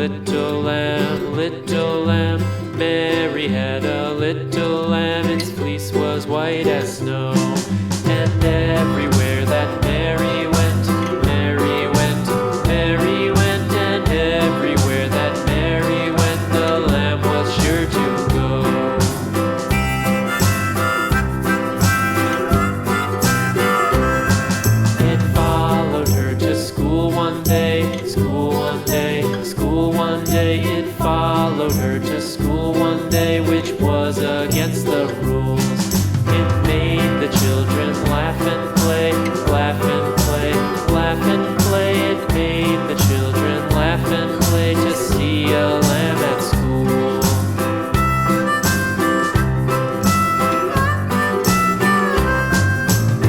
little lamb, little lamb. Mary had a little lamb, its fleece was white as snow. And everywhere that Mary went, Mary went, Mary went. And everywhere that Mary went, the lamb was sure to go. It followed her to school one day, school one day, school one day. It followed her to school one day, which was against the rules. It made the children laugh and play, laugh and play, laugh and play. It made the children laugh and play to see a lamb at school.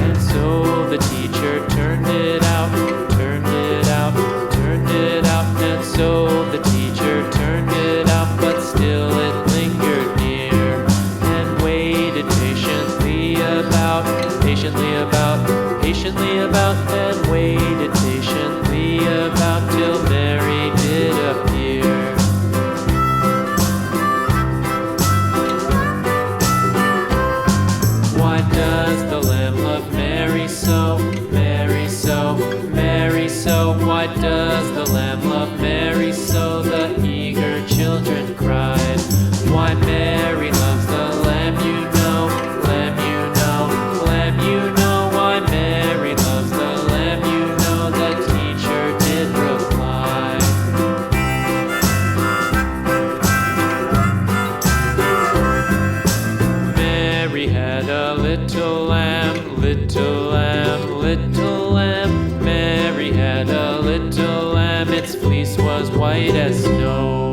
And so the teacher turned it out, turned it out, turned it out. And so the teacher turned it out, but still it lingered near and waited patiently about, and waited patiently about till Mary did appear. Why does the lamb love Mary so, Mary so, Mary so? Why does the lamb love Mary so? The eager children cried. Why Mary loves the lamb, you know, lamb, you know, lamb, you know. Why Mary loves the lamb, you know, the teacher did reply. Mary had a little lamb, little lamb, little lamb. Mary had a little lamb, its fleece was white as snow.